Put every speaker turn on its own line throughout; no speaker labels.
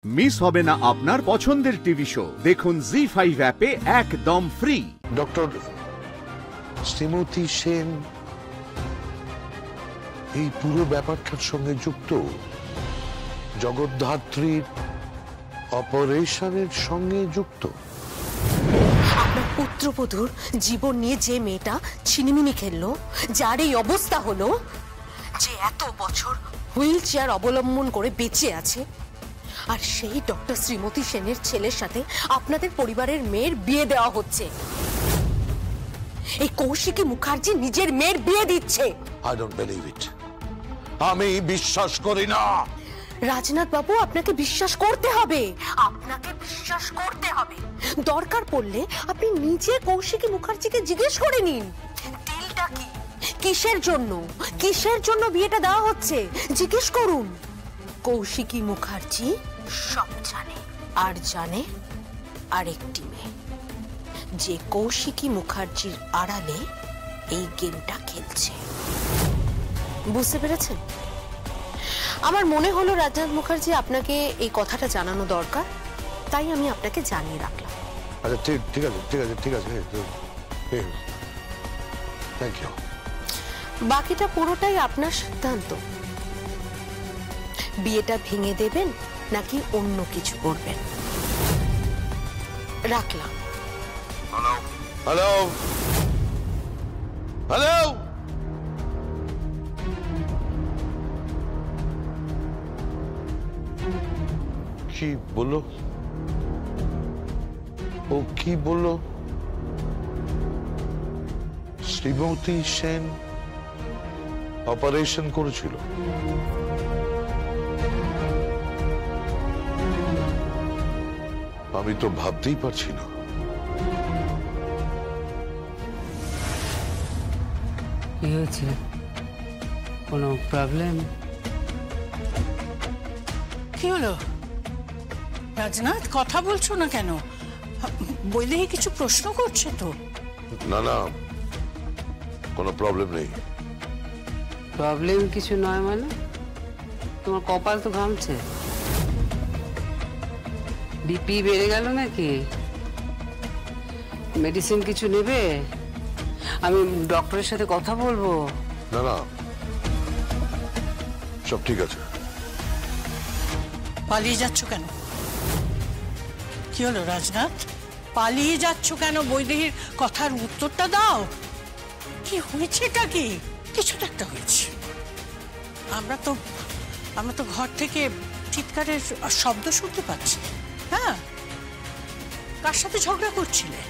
Miss হবে না আপনার পছন্দের টিভি শো। দেখুন জি5 অ্যাপে একদম ফ্রি।
ডক্টর শ্রীমতী সেন এই পুরো ব্যাপারটার সঙ্গে যুক্ত, জগদ্ধাত্রীর অপারেশনের সঙ্গে যুক্ত।
আপনার পুত্রবধূর জীবন নিয়ে যে মেয়েটা ছিনিমিনি খেললো, যার এই অবস্থা হলো, যে এত বছর হুইল চেয়ার অবলম্বন করে বেঁচে আছে, আর সেই ডক্টর শ্রীমতী সেনের ছেলের সাথে আপনাদের পরিবারের মেয়ের বিয়ে দেওয়া হচ্ছে। এই কৌশিকী মুখার্জি নিজের মেয়ের বিয়ে দিচ্ছে।
I don't believe it. আমি বিশ্বাস করি না।
রাজনাথ বাবু, আপনাকে বিশ্বাস করতে হবে, আপনাকে বিশ্বাস করতে হবে। দরকার পড়লে আপনি নিজে কৌশিকী মুখার্জিকে জিজ্ঞেস করে নিন, ডিলটা কি, কিসের জন্য বিয়েটা দেওয়া হচ্ছে, জিজ্ঞেস করুন। কৌশিকী মুখার্জি সব জানে, আর জানে আরেকটি মেয়ে, যে কৌশিকী মুখার্জির আড়ালে এই গেমটা খেলছে। বুঝতে পেরেছেন? আমার মনে হলো রাজনাথ মুখার্জি, আপনাকে এই কথাটা জানানো দরকার, তাই আমি আপনাকে জানিয়ে রাখলাম।
আচ্ছা, ঠিক আছে। Thank you.
বাকিটা পুরোটাই আপনার সিদ্ধান্ত। বিয়েটা ভেঙে দেবেন নাকি অন্য কিছু করবেন। রাখলাম।
হ্যালো। কি বললো? ও কি বললো? শ্রীমতী সেন অপারেশন করেছিল? আমি তো ভাবতেই পারছি না।
কি হয়েছে? কোনো প্রবলেম?
কি হলো রাজনাথ, কথা বলছো না কেন? বৈদেহী কিছু প্রশ্ন করছে তো?
না, কোনো প্রবলেম নেই।
প্রবলেম কিছু নয় মানে? তোমার কপাল তো ঘামছে। বিপি বেড়ে গেল নাকি? মেডিসিন কিছু নেবে? আমি ডক্টরের সাথে কথা বলবো।
না, সব ঠিক আছে।
পালিয়ে যাচ্ছ কেন? কি হলো রাজনাথ, পালিয়ে যাচ্ছ কেন? বৈদেহীর কথার উত্তরটা দাও। কি হয়েছেটা কি? কিছু তো একটা হয়েছে। আমরা তো ঘর থেকে চিৎকারের শব্দ শুনতে পাচ্ছি। হ্যাঁ, কার সাথে ঝগড়া করছিলে?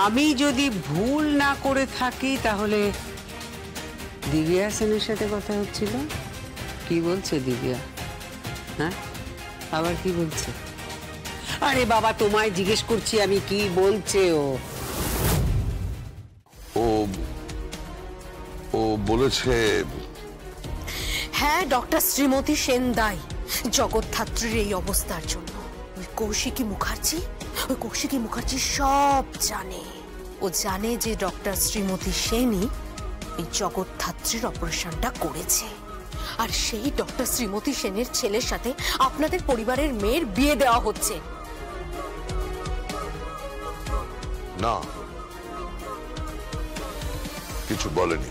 আমি যদি ভুল না করে থাকি তাহলে দিব্যা সেনের সাথে কথা হচ্ছিল। কি বলছে দিব্যা? হ্যাঁ, আবার কি বলছে? আরে বাবা, তোমায় জিজ্ঞেস করছি আমি, কি বলছে
ও বলেছে,
হ্যাঁ, ডক্টর শ্রীমতী সেন দায়ী জগদ্ধাত্রীর এই অবস্থার জন্য। ওই কৌশিকী মুখার্জি সব জানে। ও জানে যে ডক্টর শ্রীমতী সেনই এই জগদ্ধাত্রীর অপারেশনটা করেছে, আর সেই ডক্টর শ্রীমতী সেনের ছেলের সাথে আপনাদের পরিবারের মেয়ের বিয়ে দেওয়া হচ্ছে।
না, কিছু বলেনি।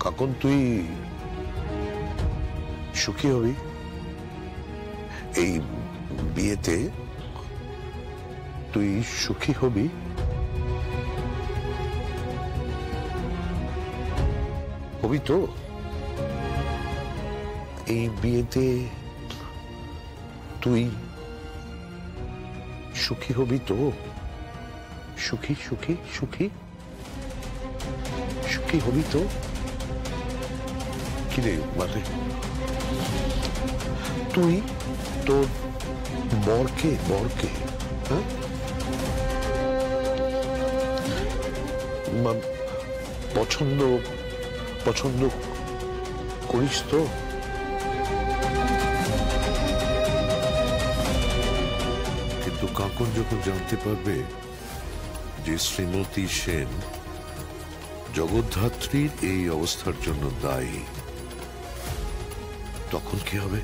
কাকন, তুই সুখী হবি এই বিয়েতে? তুই সুখী হবি? হবি তো? এই বিয়েতে তুই সুখী হবি তো? সুখী হবি তো? কি রে মানে, তুই তোর বরকে হ্যাঁ পছন্দ করিস তো? কাকন যখন জানতে পারবে যে শ্রীমতী সেন জগদ্ধাত্রীর এই অবস্থার জন্য দায়ী, তখন কি হবে?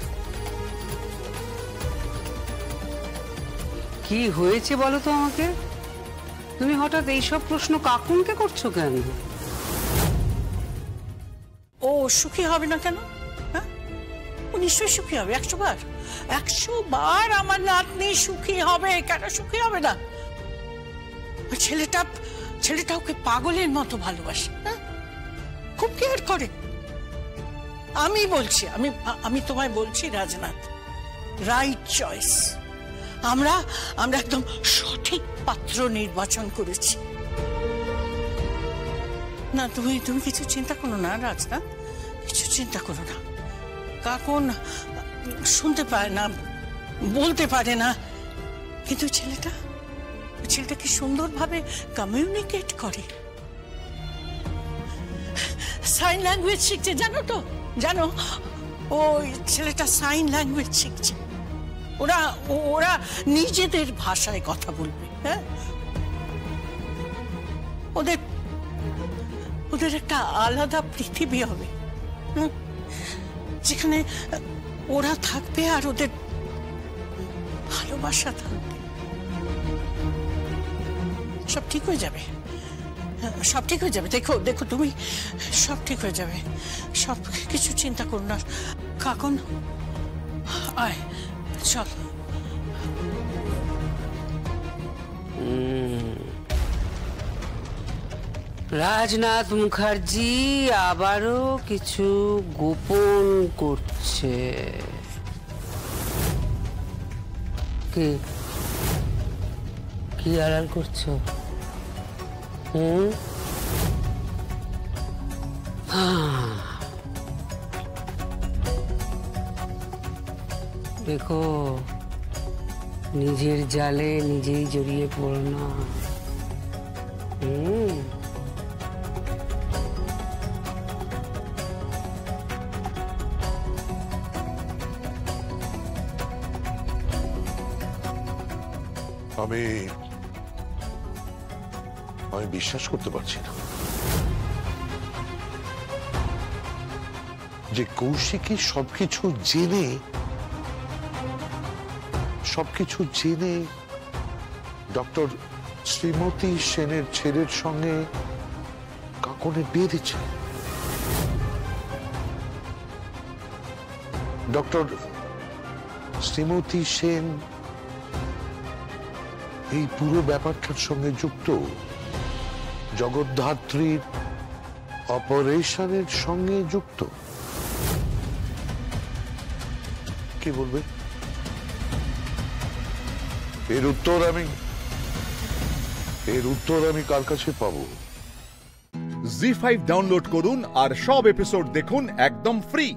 কি হয়েছে বলো তো আমাকে? তুমি হঠাৎ এইসব প্রশ্ন কাকুনকে করছো কেন?
ও সুখী হবে না কেন? হ্যাঁ, ও নিশ্চয়ই সুখী হবে। 100 বার 100 বার আমার নাতনি সুখী হবে। কেন সুখী হবে না? ছেলেটা ওকে পাগলের মতো ভালোবাসে, হ্যাঁ, খুব কেয়ার করে। আমি বলছি, আমি তোমায় বলছি রাজনাথ, রাইট চয়েস। আমরা একদম সঠিক পাত্র নির্বাচন করেছি। না, তুমি কিছু চিন্তা করো না রাজনাথ, কিছু চিন্তা করো না। কাকুন শুনতে পায় না, বলতে পারে না, কিন্তু ছেলেটা কি সুন্দরভাবে কমিউনিকেট করে। সাইন ল্যাঙ্গুয়েজ শিখছে, জানো ওই ছেলেটা সাইন ল্যাঙ্গুয়েজ শিখছে। ওরা নিজেদের ভাষায় কথা বলবে। হ্যাঁ, ওদের একটা আলাদা পৃথিবী হবে, যেখানে ওরা থাকবে আর ওদের ভালোবাসা থাকবে। সব ঠিক হয়ে যাবে, সব ঠিক হয়ে যাবে। দেখো তুমি, সব ঠিক হয়ে যাবে। সব কিছু চিন্তা করো না। কাকন আয়, চল।
রাজনাথ মুখার্জি আবারও কিছু গোপন করছে। কি আড়াল করছো? দেখো, নিজের জালে নিজেই জড়িয়ে পড়ো না।
আমি বিশ্বাস করতে পারছি না যে কৌশিকী সবকিছু জেনে ডক্টর শ্রীমতী সেনের ছেলের সঙ্গে কাকনের বিয়ে দিচ্ছে। ডক্টর শ্রীমতী সেন এই পুরো ব্যাপারটার সঙ্গে যুক্ত, জগদ্ধাত্রীর অপারেশনের সঙ্গে যুক্ত। কি বলবে? এর উত্তর আমি কার কাছে পাবো?
জি5 ডাউনলোড করুন আর সব এপিসোড দেখুন একদম ফ্রি।